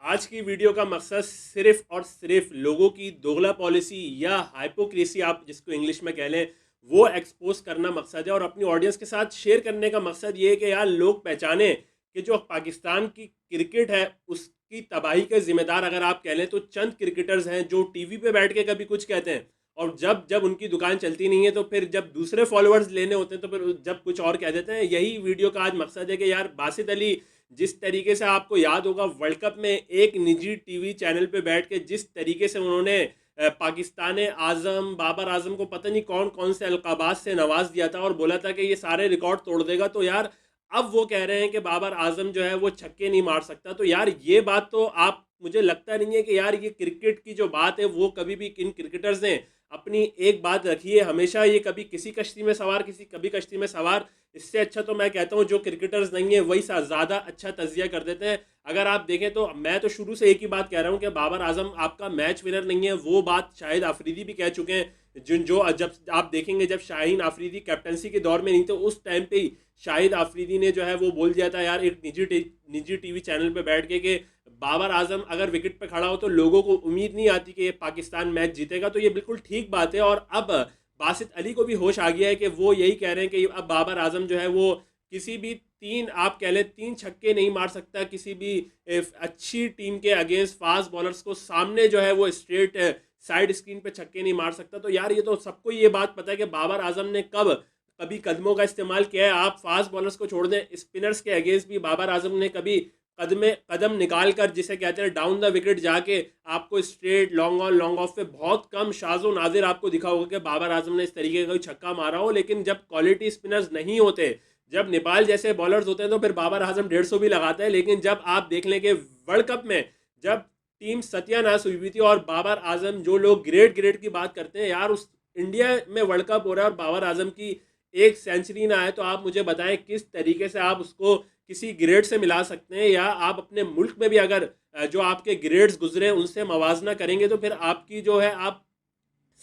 आज की वीडियो का मकसद सिर्फ और सिर्फ लोगों की दोगला पॉलिसी या हाइपोक्रेसी आप जिसको इंग्लिश में कह लें वो एक्सपोज करना मकसद है और अपनी ऑडियंस के साथ शेयर करने का मकसद ये है कि यार लोग पहचाने कि जो पाकिस्तान की क्रिकेट है उसकी तबाही के जिम्मेदार अगर आप कह लें तो चंद क्रिकेटर्स हैं जो टीवी पे बैठ के कभी कुछ कहते हैं और जब जब उनकी दुकान चलती नहीं है तो फिर जब दूसरे फॉलोअर्स लेने होते हैं तो फिर जब कुछ और कह देते हैं। यही वीडियो का आज मकसद है कि यार बासित अली जिस तरीके से आपको याद होगा वर्ल्ड कप में एक निजी टीवी चैनल पे बैठ के जिस तरीके से उन्होंने पाकिस्तान आज़म बाबर आज़म को पता नहीं कौन कौन से अलकाबात से नवाज दिया था और बोला था कि ये सारे रिकॉर्ड तोड़ देगा, तो यार अब वो कह रहे हैं कि बाबर आज़म जो है वो छक्के नहीं मार सकता। तो यार ये बात तो आप मुझे लगता नहीं है कि यार ये क्रिकेट की जो बात है वो कभी भी इन क्रिकेटर्स ने अपनी एक बात रखी है, हमेशा ये कभी किसी कश्ती में सवार किसी कभी कश्ती में सवार। इससे अच्छा तो मैं कहता हूँ जो क्रिकेटर्स नहीं है वही ज़्यादा अच्छा तजिया कर देते हैं। अगर आप देखें तो मैं तो शुरू से एक ही बात कह रहा हूँ कि बाबर आजम आपका मैच विनर नहीं है, वो बात शाहिद आफरीदी भी कह चुके हैं। जिन जो जब आप देखेंगे जब शाहीन आफरीदी कैप्टनसी के दौर में नहीं थे उस टाइम पे ही शाहिद आफरीदी ने जो है वो बोल दिया था यार एक निजी टीवी चैनल पे बैठ के कि बाबर आजम अगर विकेट पे खड़ा हो तो लोगों को उम्मीद नहीं आती कि पाकिस्तान मैच जीतेगा। तो ये बिल्कुल ठीक बात है और अब बासित अली को भी होश आ गया है कि वो यही कह रहे हैं कि अब बाबर आजम जो है वो किसी भी तीन आप कह लें तीन छक्के नहीं मार सकता किसी भी अच्छी टीम के अगेंस्ट फास्ट बॉलर्स को सामने जो है वो स्ट्रेट साइड स्क्रीन पे छक्के नहीं मार सकता। तो यार ये तो सबको ये बात पता है कि बाबर आजम ने कब कभी कदमों का इस्तेमाल किया है। आप फास्ट बॉलर्स को छोड़ दें, स्पिनर्स के अगेंस्ट भी बाबर आजम ने कभी कदम निकाल कर जिसे कहते हैं डाउन द विकेट जाके आपको straight long on long off पे बहुत कम शाजो नादिर आपको दिखा होगा कि बाबर आजम ने इस तरीके का कोई छक्का मारा हो। लेकिन जब क्वालिटी स्पिनर्स नहीं होते, जब नेपाल जैसे बॉलर्स होते हैं तो फिर बाबर आजम 150 भी लगाता है। लेकिन जब आप देख लें कि वर्ल्ड कप में जब टीम सत्यानाश हुई थी और बाबर आजम जो लोग ग्रेट ग्रेट की बात करते हैं यार उस इंडिया में वर्ल्ड कप हो रहा है और बाबर आजम की एक सेंचुरी ना आए तो आप मुझे बताएं किस तरीके से आप उसको किसी ग्रेड से मिला सकते हैं। या आप अपने मुल्क में भी अगर जो आपके ग्रेड्स गुजरे उनसे मवाजना करेंगे तो फिर आपकी जो है आप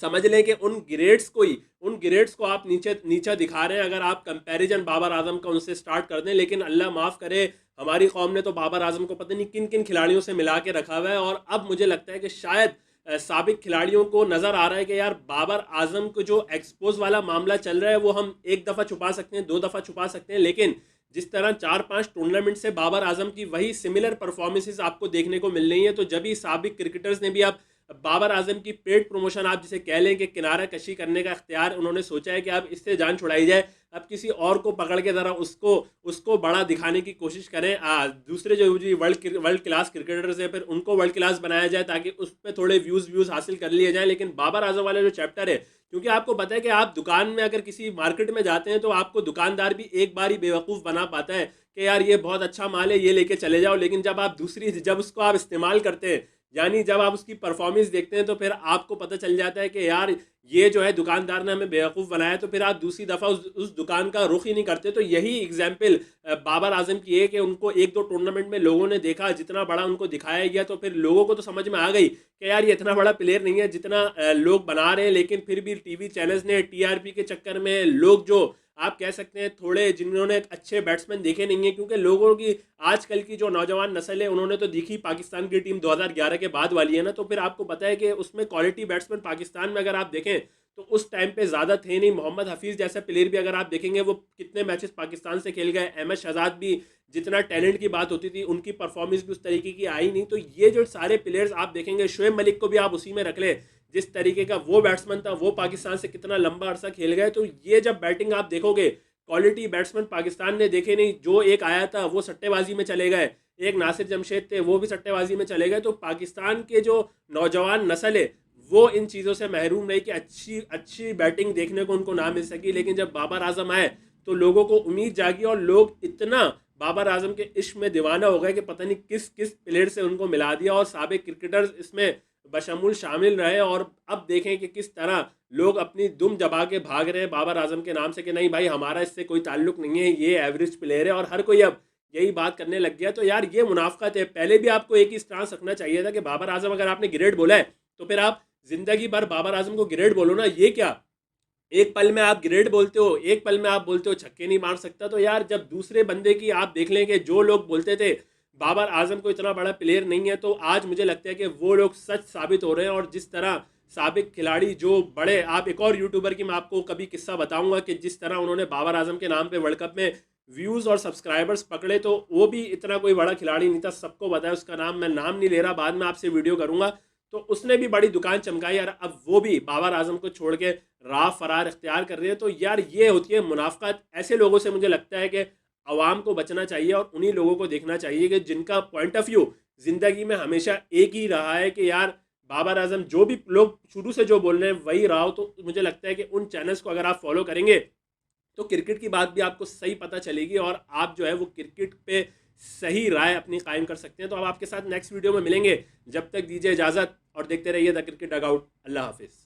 समझ लें कि उन ग्रेड्स को आप नीचे नीचा दिखा रहे हैं अगर आप कंपैरिजन बाबर आजम का उनसे स्टार्ट कर दें। लेकिन अल्लाह माफ़ करे हमारी कौम ने तो बाबर आजम को पता नहीं किन किन खिलाड़ियों से मिला के रखा हुआ है और अब मुझे लगता है कि शायद साबिक खिलाड़ियों को नज़र आ रहा है कि यार बाबर आजम को जो एक्सपोज वाला मामला चल रहा है वो हम एक दफ़ा छुपा सकते हैं, दो दफ़ा छुपा सकते हैं, लेकिन जिस तरह 4-5 टूर्नामेंट से बाबर आजम की वही सिमिलर परफॉर्मेंसेस आपको देखने को मिल रही हैं। तो जब ही साबिक क्रिकेटर्स ने भी अब बाबर आजम की पेड प्रमोशन आप जिसे कह लें कि किनारा कशी करने का इख्तियार उन्होंने सोचा है कि अब इससे जान छुड़ाई जाए, अब किसी और को पकड़ के ज़रा उसको उसको बड़ा दिखाने की कोशिश करें। दूसरे जो वर्ल्ड क्लास क्रिकेटर्स हैं फिर उनको वर्ल्ड क्लास बनाया जाए ताकि उस पर थोड़े व्यूज़ हासिल कर लिए जाएँ। लेकिन बाबर आजम वाला जो चैप्टर है, क्योंकि आपको पता है कि आप दुकान में अगर किसी मार्केट में जाते हैं तो आपको दुकानदार भी एक बार ही बेवकूफ़ बना पाता है कि यार ये बहुत अच्छा माल है ये लेके चले जाओ। लेकिन जब उसको आप इस्तेमाल करते हैं यानी जब आप उसकी परफॉर्मेंस देखते हैं तो फिर आपको पता चल जाता है कि यार ये जो है दुकानदार ने हमें बेवकूफ़ बनाया, तो फिर आप दूसरी दफ़ा उस दुकान का रुख ही नहीं करते। तो यही एग्जाम्पल बाबर आजम की है कि उनको एक दो टूर्नामेंट में लोगों ने देखा, जितना बड़ा उनको दिखाया गया तो फिर लोगों को तो समझ में आ गई कि यार ये इतना बड़ा प्लेयर नहीं है जितना लोग बना रहे हैं। लेकिन फिर भी टीवी चैनल्स ने टीआरपी के चक्कर में लोग जो आप कह सकते हैं थोड़े जिन्होंने अच्छे बैट्समैन देखे नहीं है, क्योंकि लोगों की आजकल की जो नौजवान नस्ल है उन्होंने तो देखी पाकिस्तान की टीम 2011 के बाद वाली है ना, तो फिर आपको पता है कि उसमें क्वालिटी बैट्समैन पाकिस्तान में अगर आप देखें तो उस टाइम पे ज़्यादा थे नहीं। मोहम्मद हफीज़ जैसा प्लेयर भी अगर आप देखेंगे वो कितने मैचेस पाकिस्तान से खेल गए। अहमद शहजाद भी जितना टैलेंट की बात होती थी उनकी परफॉर्मेंस भी उस तरीके की आई नहीं। तो ये जो सारे प्लेयर्स आप देखेंगे, शुएब मलिक को भी आप उसी में रख ले, जिस तरीके का वो बैट्समैन था वो पाकिस्तान से कितना लंबा अरसा खेल गए। तो ये जब बैटिंग आप देखोगे क्वालिटी बैट्समैन पाकिस्तान ने देखे नहीं, जो एक आया था वो सट्टेबाजी में चले गए, एक नासिर जमशेद थे वो भी सट्टेबाजी में चले गए। तो पाकिस्तान के जो नौजवान नस्ल है वो इन चीज़ों से महरूम रही कि अच्छी अच्छी बैटिंग देखने को उनको ना मिल सकी। लेकिन जब बाबर आजम आए तो लोगों को उम्मीद जागी और लोग इतना बाबर आजम के इश्क में दीवाना हो गए कि पता नहीं किस किस प्लेयर से उनको मिला दिया और साबिक क्रिकेटर्स इसमें बशमूल शामिल रहे। और अब देखें कि किस तरह लोग अपनी दुम दबा के भाग रहे हैं बाबर आजम के नाम से कि नहीं भाई हमारा इससे कोई ताल्लुक नहीं है, ये एवरेज प्लेयर है, और हर कोई अब यही बात करने लग गया। तो यार ये मुनाफकत है। पहले भी आपको एक ही स्टांस रखना चाहिए था कि बाबर आजम अगर आपने ग्रेड बोला है तो फिर आप जिंदगी भर बाबर आजम को ग्रेड बोलो ना। ये क्या एक पल में आप ग्रेड बोलते हो, एक पल में आप बोलते हो छक्के नहीं मार सकता। तो यार जब दूसरे बंदे की आप देख लें कि जो लोग बोलते थे बाबर आजम को इतना बड़ा प्लेयर नहीं है, तो आज मुझे लगता है कि वो लोग सच साबित हो रहे हैं। और जिस तरह साबिक खिलाड़ी जो बड़े, आप एक और यूट्यूबर की मैं आपको कभी किस्सा बताऊंगा कि जिस तरह उन्होंने बाबर आजम के नाम पे वर्ल्ड कप में व्यूज़ और सब्सक्राइबर्स पकड़े, तो वो भी इतना कोई बड़ा खिलाड़ी नहीं था, सबको पता है उसका नाम, मैं नाम नहीं ले रहा, बाद में आपसे वीडियो करूंगा। तो उसने भी बड़ी दुकान चमकाई और अब वो भी बाबर आजम को छोड़ के राह फरार इख्तियार कर रहे हैं। तो यार ये होती है मुनाफकत। ऐसे लोगों से मुझे लगता है कि आवाम को बचना चाहिए और उन्हीं लोगों को देखना चाहिए कि जिनका पॉइंट ऑफ व्यू ज़िंदगी में हमेशा एक ही रहा है कि यार बाबर आजम, जो भी लोग शुरू से जो बोल रहे हैं वही रहा हो। तो मुझे लगता है कि उन चैनल्स को अगर आप फॉलो करेंगे तो क्रिकेट की बात भी आपको सही पता चलेगी और आप जो है वो क्रिकेट पे सही राय अपनी कायम कर सकते हैं। तो अब आपके साथ नेक्स्ट वीडियो में मिलेंगे, जब तक दीजिए इजाज़त और देखते रहिए द क्रिकेट डगआउट। अल्लाह हाफिज़।